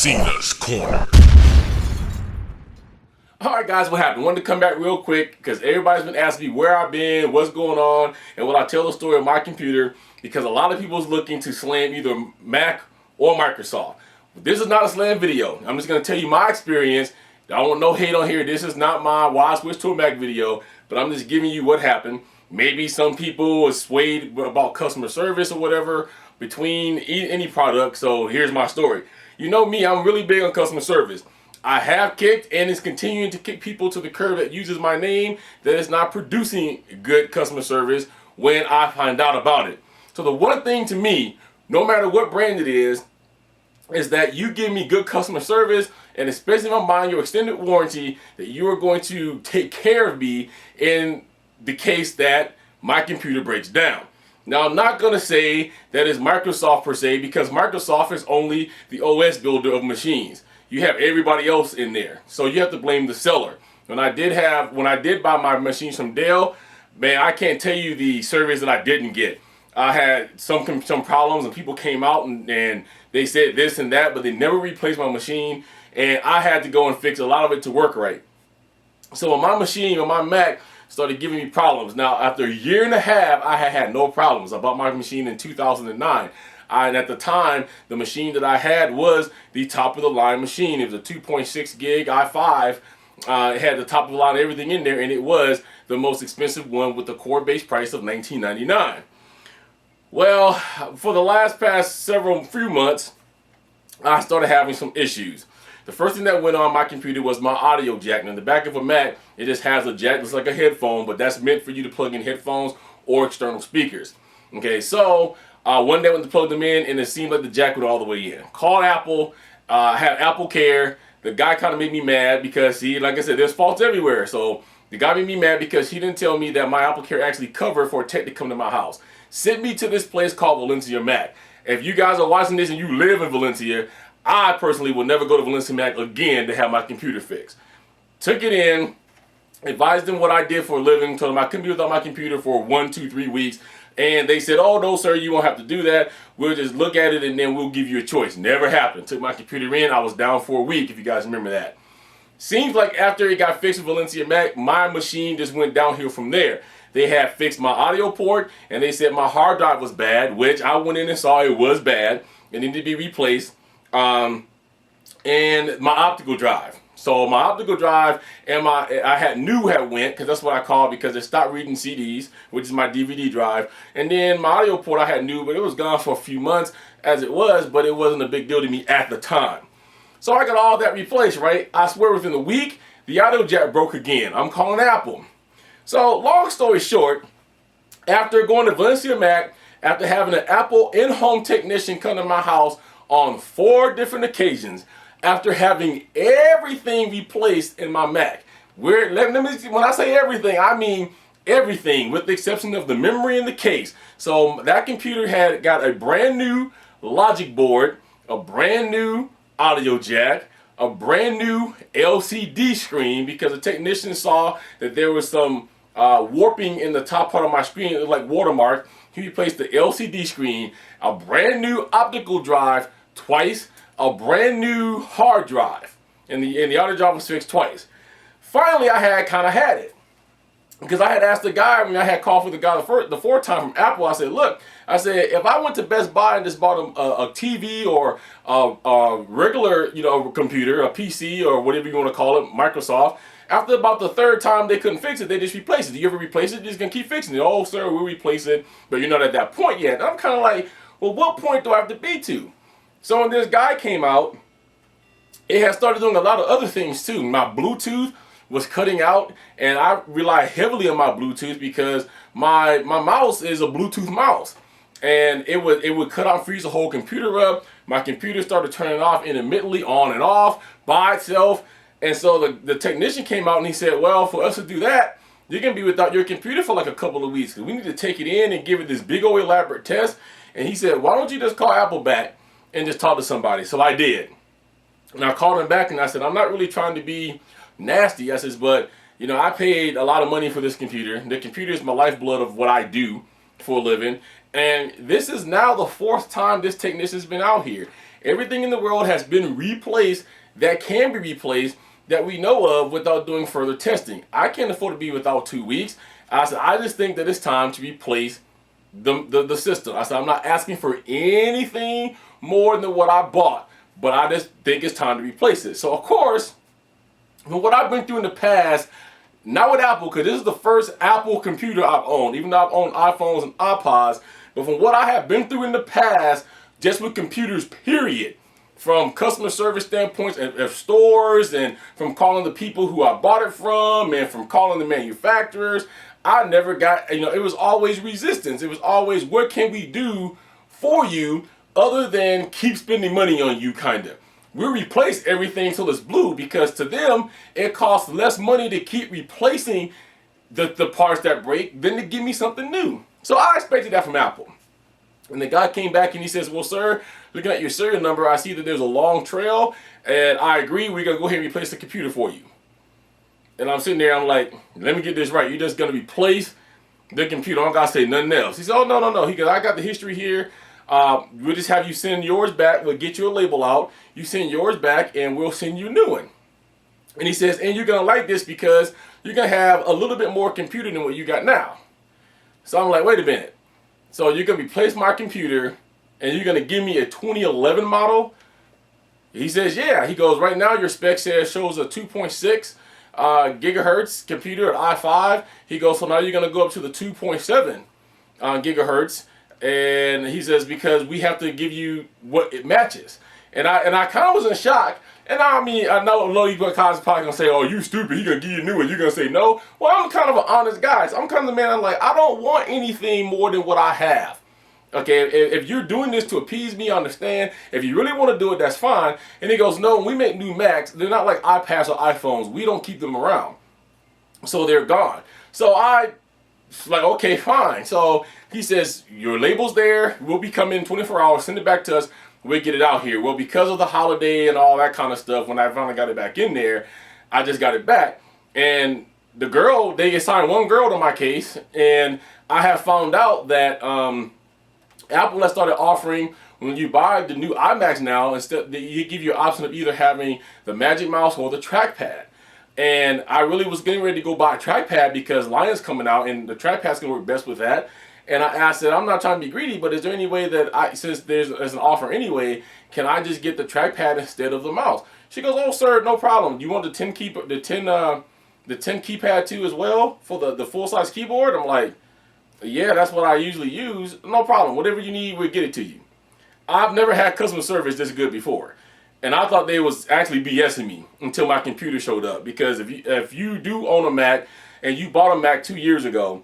Cena's Corner. Alright guys, what happened? Wanted to come back real quick because everybody's been asking me where I've been, what's going on, and will I tell the story of my computer, because a lot of people's looking to slam either Mac or Microsoft. This is not a slam video. I'm just going to tell you my experience. I don't want no hate on here. This is not my why I switched to a Mac video, but I'm just giving you what happened. Maybe some people are swayed about customer service or whatever between any product, so here's my story. You know me, I'm really big on customer service. I have kicked and is continuing to kick people to the curb that uses my name that is not producing good customer service when I find out about it. So the one thing to me, no matter what brand it is that you give me good customer service, and especially if I'm buying your extended warranty, that you are going to take care of me in the case that my computer breaks down. Now, I'm not going to say that it's Microsoft per se, because Microsoft is only the OS builder of machines. You have everybody else in there, so you have to blame the seller. When I did buy my machines from Dell, man, I can't tell you the service that I didn't get. I had some problems, and people came out and they said this and that, but they never replaced my machine, and I had to go and fix a lot of it to work right. So when my machine, on my Mac, started giving me problems. Now, after a year and a half, I had no problems. I bought my machine in 2009. And at the time, the machine that I had was the top of the line machine. It was a 2.6 gig i5. It had the top of the line, everything in there, and it was the most expensive one with the core base price of $19.99. Well, for the past few months, I started having some issues. The first thing that went on my computer was my audio jack. Now, in the back of a Mac, it just has a jack that's like a headphone, but that's meant for you to plug in headphones or external speakers. Okay, so one day I went to plug them in, and it seemed like the jack went all the way in. Called Apple, had Apple Care. The guy kind of made me mad because like I said, there's faults everywhere. So the guy made me mad because he didn't tell me that my Apple Care actually covered for a tech to come to my house. Sent me to this place called Valencia Mac. If you guys are watching this and you live in Valencia, I personally will never go to Valencia Mac again to have my computer fixed. Took it in, advised them what I did for a living, told them I couldn't be without my computer for 1, 2, 3 weeks. And they said, oh, no, sir, you won't have to do that. We'll just look at it and then we'll give you a choice. Never happened. Took my computer in. I was down for a week, if you guys remember that. Seems like after it got fixed with Valencia Mac, my machine just went downhill from there. They had fixed my audio port, and they said my hard drive was bad, which I went in and saw it was bad. It needed to be replaced. And my optical drive. So my optical drive and I had went, because that's what I call it, because it stopped reading CDs, which is my DVD drive. And then my audio port I had but it was gone for a few months as it was, but it wasn't a big deal to me at the time. So I got all that replaced, right? I swear within a week, the audio jack broke again. I'm calling Apple. So long story short, after going to Valencia Mac, after having an Apple in-home technician come to my house on 4 different occasions, after having everything replaced in my Mac. When I say everything, I mean everything with the exception of the memory and the case. So that computer had got a brand new logic board, a brand new audio jack, a brand new LCD screen, because the technician saw that there was some warping in the top part of my screen. It was like watermark. He replaced the LCD screen, a brand new optical drive twice, a brand new hard drive, and the audio drive was fixed twice. Finally, I had it, because I had asked the guy when I had called for the guy the fourth time from Apple. I said, look, if I went to Best Buy and just bought a TV or a regular computer, a PC or whatever you want to call it, Microsoft, after about the 3rd time they couldn't fix it, they just replaced it. Do you ever replace it? You're just gonna keep fixing it. Oh, sir, we'll replace it, but you're not at that point yet. And I'm kind of like, well, what point do I have to be to? So when this guy came out, it had started doing a lot of other things too. My Bluetooth was cutting out, and I rely heavily on my Bluetooth because my mouse is a Bluetooth mouse. And it would cut out and freeze the whole computer up. My computer started turning off intermittently, on and off, by itself. And so the technician came out and he said, well, for us to do that, you're going to be without your computer for like a couple of weeks, because we need to take it in and give it this big old elaborate test. And he said, why don't you just call Apple back and just talk to somebody? So I did. And I called him back and I said, I'm not really trying to be nasty. I says, but I paid a lot of money for this computer. The computer is my lifeblood of what I do for a living. And this is now the 4th time this technician's been out here. Everything in the world has been replaced that can be replaced that we know of without doing further testing. I can't afford to be without 2 weeks. I said, I just think that it's time to replace the system. I said, I'm not asking for anything more than what I bought, but I just think it's time to replace it. So, of course, from what I've been through in the past, not with Apple, because this is the first Apple computer I've owned, even though I've owned iPhones and iPods, but from what I have been through in the past, just with computers, period, from customer service standpoints of stores, and from calling the people who I bought it from, and from calling the manufacturers, I never got, it was always resistance. It was always, what can we do for you other than keep spending money on you, kind of. We'll replace everything till it's blue, because to them, it costs less money to keep replacing the parts that break than to give me something new. So I expected that from Apple. And the guy came back and he says, well, sir, looking at your serial number, I see that there's a long trail, and I agree, we're going to go ahead and replace the computer for you. And I'm sitting there, I'm like, let me get this right. You're just going to replace the computer. I don't got to say nothing else. He said, oh, no. He goes, I got the history here. We'll just have you send yours back. We'll get you a label out. You send yours back, and we'll send you a new one. And he says, and you're going to like this because you're going to have a little bit more computer than what you got now. So I'm like, wait a minute. So you're going to replace my computer, and you're going to give me a 2011 model? He says, yeah. He goes, right now your spec shows a 2.6 gigahertz computer at i5. He goes, so now you're going to go up to the 2.7 gigahertz. And he says, because we have to give you what it matches. And I kind of was in shock. And I know you guys probably going to say, oh, you stupid, he going to give you a new one. You're going to say no. Well, I'm kind of an honest guy. So I'm kind of the man, I'm like, I don't want anything more than what I have. Okay, if you're doing this to appease me, I understand. If you really want to do it, that's fine. And he goes, no, when we make new Macs, they're not like iPads or iPhones. We don't keep them around. So they're gone. So I like, okay, fine. So he says, your label's there. We'll be coming in 24 hours. Send it back to us. We'll get it out here. Well, because of the holiday and all that kind of stuff, when I finally got it back in there, I just got it back. And the girl, they assigned one girl to my case. And I have found out that Apple has started offering, when you buy the new iMacs now, instead they give you an option of either having the Magic Mouse or the trackpad. And I really was getting ready to go buy a trackpad because Lion's coming out and the trackpad's going to work best with that. And I said, I'm not trying to be greedy, but is there any way that since there's an offer anyway, can I just get the trackpad instead of the mouse? She goes, oh, sir, no problem. You want the 10 keypad too as well for the full-size keyboard? I'm like, yeah, that's what I usually use. No problem. Whatever you need, we'll get it to you. I've never had customer service this good before. And I thought they was actually BSing me until my computer showed up. Because if you do own a Mac and you bought a Mac 2 years ago,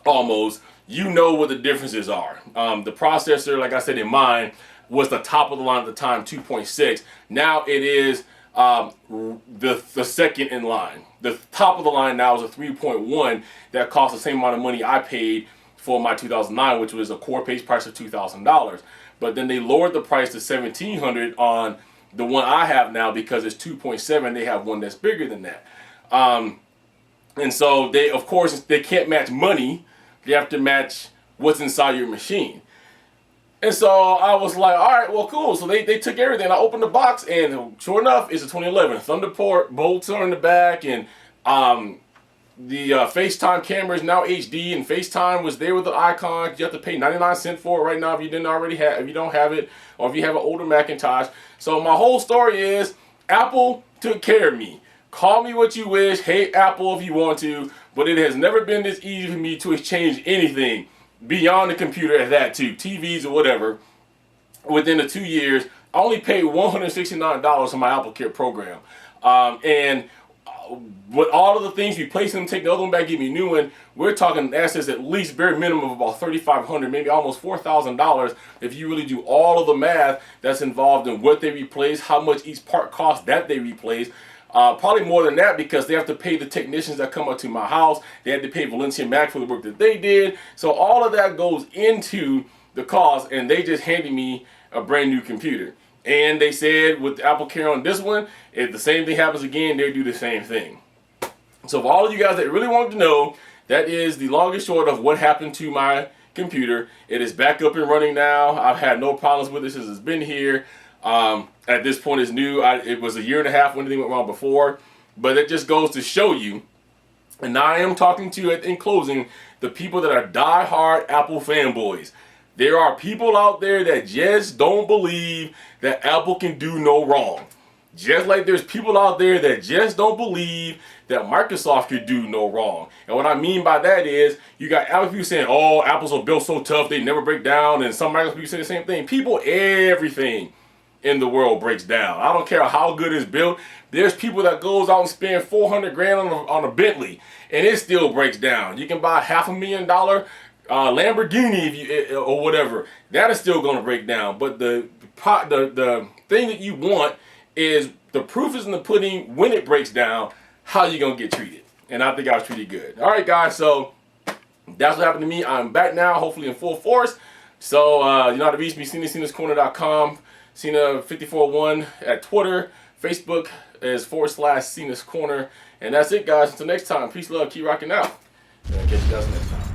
almost, you know what the differences are. The processor, like I said, in mine was the top of the line at the time, 2.6. Now it is the second in line. The top of the line now is a 3.1 that costs the same amount of money I paid for my 2009, which was a core base price of $2,000. But then they lowered the price to $1,700 on the one I have now because it's 2.7. They have one that's bigger than that. And so they, of course, they can't match money. They have to match what's inside your machine. And so I was like, all right, well, cool. So they took everything. I opened the box, and sure enough, it's a 2011 Thunderbolt bolts are in the back, and the FaceTime camera is now HD, and FaceTime was there with the icon. You have to pay 99 cents for it right now if you if you don't have it, or if you have an older Macintosh. So my whole story is Apple took care of me. Call me what you wish, hate Apple if you want to, but it has never been this easy for me to exchange anything beyond the computer at that too, TVs or whatever. Within the 2 years, I only paid $169 for my AppleCare program. With all of the things, replace them, take the other one back, give me a new one, we're talking assets at least bare minimum of about $3,500, maybe almost $4,000 if you really do all of the math that's involved in what they replace, how much each part costs that they replace. Probably more than that because they have to pay the technicians that come up to my house. They had to pay Valencia Mac for the work that they did. So all of that goes into the cost, and they just handed me a brand new computer. And they said with AppleCare on this one, if the same thing happens again, they do the same thing. So for all of you guys that really wanted to know, that is the long and short of what happened to my computer. It is back up and running now. I've had no problems with it since it's been here. At this point, it's new. It was a year and a half when anything went wrong before, but it just goes to show you. And now I am talking to you in closing, the people that are die-hard Apple fanboys. There are people out there that just don't believe that Apple can do no wrong. Just like there's people out there that just don't believe that Microsoft could do no wrong. And what I mean by that is, you got Apple people saying, oh, Apple's are built so tough, they never break down. And some Microsoft people say the same thing. People, everything in the world breaks down. I don't care how good it's built. There's people that goes out and spend 400 grand on a Bentley, and it still breaks down. You can buy $500,000 Lamborghini if you, or whatever. That is still going to break down. But the thing that you want is the proof is in the pudding. When it breaks down, how you going to get treated. And I think I was treated good. All right, guys. So that's what happened to me. I'm back now, hopefully in full force. So you know how to reach me, CenaCenasCorner.com. Cena541 at Twitter. Facebook is /Cena's Corner. And that's it, guys. Until next time, peace, love, keep rocking out. And I'll catch you guys next time.